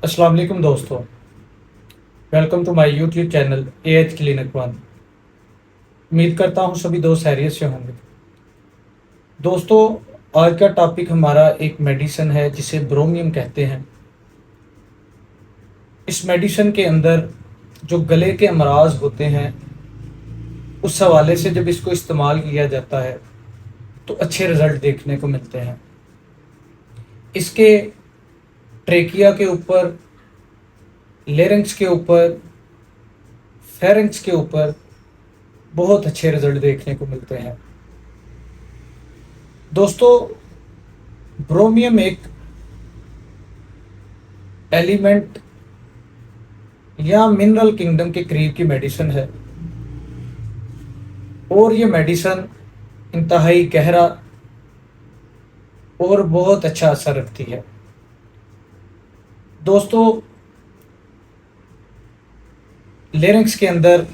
अस्सलाम वालेकुम दोस्तों। Welcome to my YouTube channel AH clinic one. उम्मीद करता हूँ सभी दोस्त खैरियत से होंगे। दोस्तों, आज का टॉपिक हमारा एक मेडिसिन है जिसे ब्रोमियम कहते हैं। इस मेडिसिन के अंदर जो गले के अमराज होते हैं, उस हवाले से जब इसको इस्तेमाल किया जाता है तो अच्छे रिजल्ट देखने को मिलते हैं। इसके ट्रेकिया के ऊपर, लेरिंक्स के ऊपर, फेरिंक्स के ऊपर बहुत अच्छे रिजल्ट देखने को मिलते हैं। दोस्तों, ब्रोमियम एक एलिमेंट या मिनरल किंगडम के करीब की मेडिसिन है और ये मेडिसिन इंतहाई गहरा और बहुत अच्छा असर रखती है। दोस्तों, लेरिंक्स के अंदर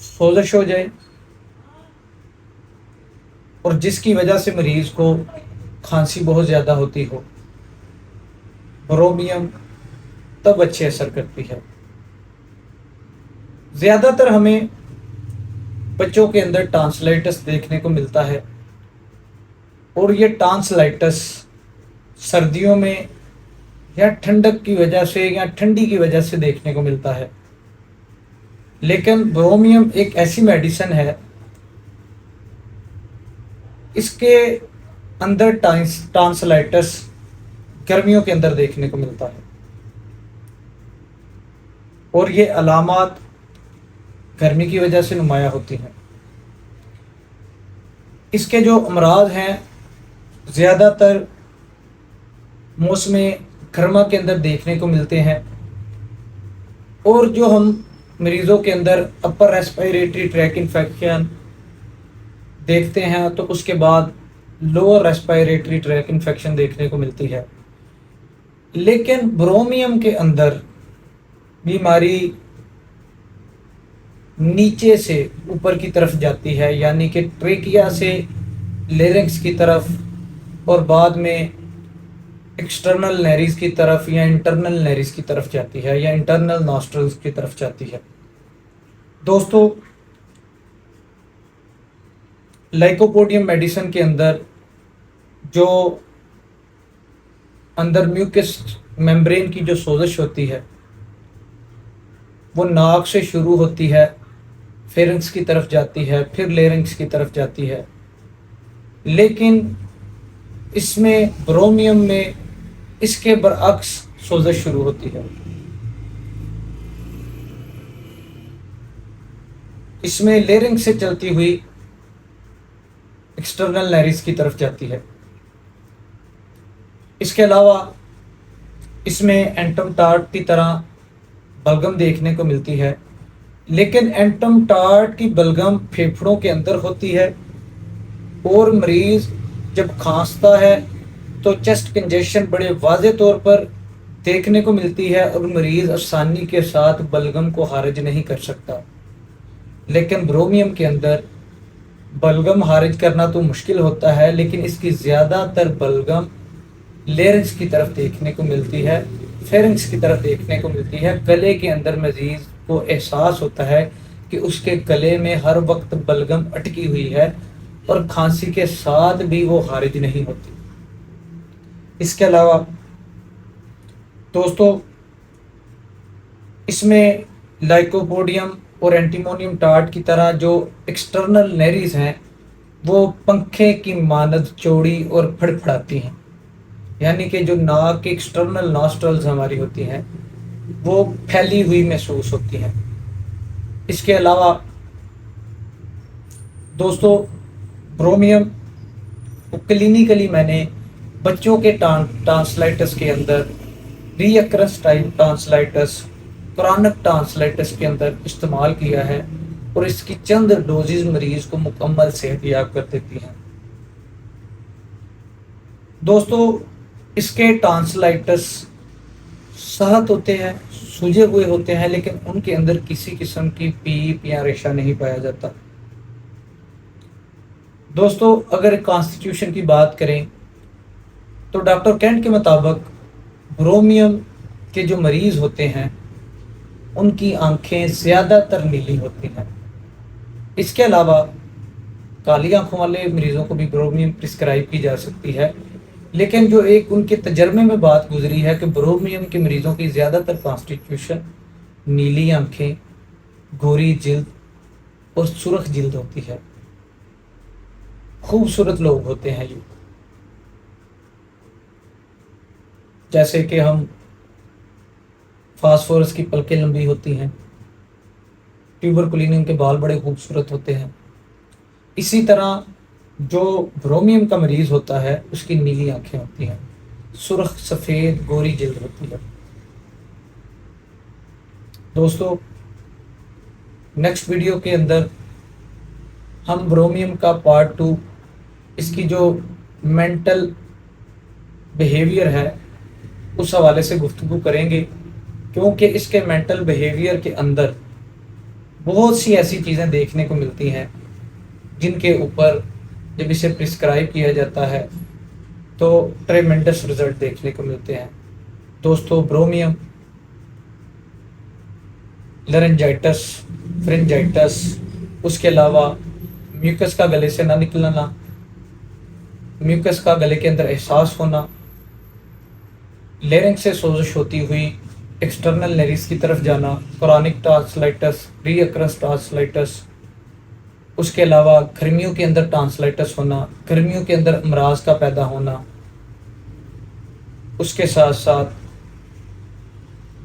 सोजश हो जाए और जिसकी वजह से मरीज को खांसी बहुत ज़्यादा होती हो, ब्रोमियम तब अच्छे असर करती है। ज़्यादातर हमें बच्चों के अंदर टॉन्सिलाइटिस देखने को मिलता है और ये टॉन्सिलाइटिस सर्दियों में या ठंडक की वजह से या ठंडी की वजह से देखने को मिलता है। लेकिन ब्रोमियम एक ऐसी मेडिसिन है, इसके अंदर टॉन्सिलाइटिस गर्मियों के अंदर देखने को मिलता है और ये अलामात गर्मी की वजह से नुमाया होती हैं। इसके जो अमराज हैं ज़्यादातर मौसम गर्मा के अंदर देखने को मिलते हैं और जो हम मरीज़ों के अंदर अपर रेस्पिरेटरी ट्रैक इन्फेक्शन देखते हैं तो उसके बाद लोअर रेस्पिरेटरी ट्रैक इन्फेक्शन देखने को मिलती है। लेकिन ब्रोमियम के अंदर बीमारी नीचे से ऊपर की तरफ जाती है, यानी कि ट्रेकिया से लेरिंक्स की तरफ और बाद में एक्सटर्नल नेरीज की तरफ या इंटरनल नेरीज की तरफ जाती है या इंटरनल नॉस्ट्रल्स की तरफ जाती है। दोस्तों, लाइकोपोडियम मेडिसिन के अंदर जो अंदर म्यूकस मेम्ब्रेन की जो सोजश होती है वो नाक से शुरू होती है, फेरिंक्स की तरफ जाती है, फिर लेरिंक्स की तरफ जाती है। लेकिन इसमें ब्रोमियम में इसके बरअक्स सोजश शुरू होती है। इसमें लेरिंक्स से चलती हुई एक्सटर्नल नेरीज की तरफ जाती है। इसके अलावा इसमें एंटम टार्ट की तरह बलगम देखने को मिलती है, लेकिन एंटम टार्ट की बलगम फेफड़ों के अंदर होती है और मरीज जब खांसता है तो चेस्ट कंजेशन बड़े वाज़े तौर पर देखने को मिलती है और मरीज आसानी के साथ बलगम को खारिज नहीं कर सकता। लेकिन ब्रोमियम के अंदर बलगम खारिज करना तो मुश्किल होता है, लेकिन इसकी ज़्यादातर बलगम लेरिंक्स की तरफ देखने को मिलती है, फेरिंक्स की तरफ देखने को मिलती है। गले के अंदर मरीज को एहसास होता है कि उसके गले में हर वक्त बलगम अटकी हुई है और खांसी के साथ भी वो खारिज नहीं होती। इसके अलावा दोस्तों, इसमें लाइकोपोडियम और एंटीमोनियम टार्ट की तरह जो एक्सटर्नल नेरीज हैं वो पंखे की मानद चौड़ी और फड़फड़ाती हैं, यानी कि जो नाक की एक्सटर्नल नॉस्ट्रल्स हमारी होती हैं वो फैली हुई महसूस होती हैं। इसके अलावा दोस्तों, ब्रोमियम क्लिनिकली मैंने बच्चों के टॉन्सिलाइटिस के अंदर, रीअक्रस टाइप टॉन्सिलाइटिस, क्रॉनिक टॉन्सिलाइटिस के अंदर इस्तेमाल किया है और इसकी चंद डोजेज मरीज को मुकम्मल सेहतयाब कर देती हैं। दोस्तों, इसके टॉन्सिलाइटिस सहत होते हैं, सूजे हुए होते हैं, लेकिन उनके अंदर किसी किस्म की पीप या रेशा नहीं पाया जाता। दोस्तों, अगर कॉन्स्टिट्यूशन की बात करें तो डॉक्टर कैंट के मुताबिक ब्रोमियम के जो मरीज़ होते हैं उनकी आंखें ज़्यादातर नीली होती हैं। इसके अलावा काली आंखों वाले मरीज़ों को भी ब्रोमियम प्रिस्क्राइब की जा सकती है, लेकिन जो एक उनके तजर्बे में बात गुजरी है कि ब्रोमियम के मरीज़ों की ज़्यादातर कॉन्स्टिट्यूशन नीली आंखें, गोरी जिल्द और सुर्ख जिल्द होती है। खूबसूरत लोग होते हैं ये, जैसे कि हम फास्फोरस की पलकें लंबी होती हैं, ट्यूबरकुलिन के बाल बड़े खूबसूरत होते हैं। इसी तरह जो ब्रोमियम का मरीज़ होता है उसकी नीली आंखें होती हैं, सुर्ख सफ़ेद गोरी जिल्द होती है। दोस्तों, नेक्स्ट वीडियो के अंदर हम ब्रोमियम का पार्ट 2, इसकी जो मेंटल बिहेवियर है उस हवाले से गुफ्तगू करेंगे, क्योंकि इसके मेंटल बिहेवियर के अंदर बहुत सी ऐसी चीज़ें देखने को मिलती हैं जिनके ऊपर जब इसे प्रिस्क्राइब किया जाता है तो ट्रेमेंडस रिजल्ट देखने को मिलते हैं। दोस्तों, ब्रोमियम लरेंजाइटिस, फ्रिंजाइटिस, उसके अलावा म्यूकस का गले से ना निकलना, म्यूकस का गले के अंदर एहसास होना, लेरिंक्स से सोजिश होती हुई एक्सटर्नल नेरिस की तरफ जाना, क्रॉनिक टॉन्सिलाइटिस, रीअकरेंस टॉन्सिलाइटिस, उसके अलावा गर्मियों के अंदर टॉन्सिलाइटिस होना, गर्मियों के अंदर अमराज का पैदा होना, उसके साथ साथ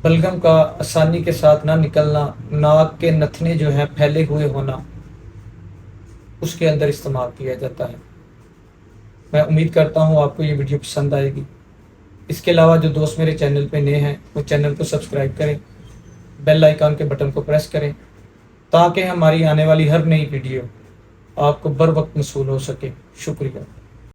बलगम का आसानी के साथ ना निकलना, नाक के नथने जो हैं फैले हुए होना, उसके अंदर इस्तेमाल किया जाता है। मैं उम्मीद करता हूँ आपको ये वीडियो पसंद आएगी। इसके अलावा जो दोस्त मेरे चैनल पे नए हैं वो चैनल को सब्सक्राइब करें, बेल आइकन के बटन को प्रेस करें, ताकि हमारी आने वाली हर नई वीडियो आपको बर वक्त मसूल हो सके। शुक्रिया।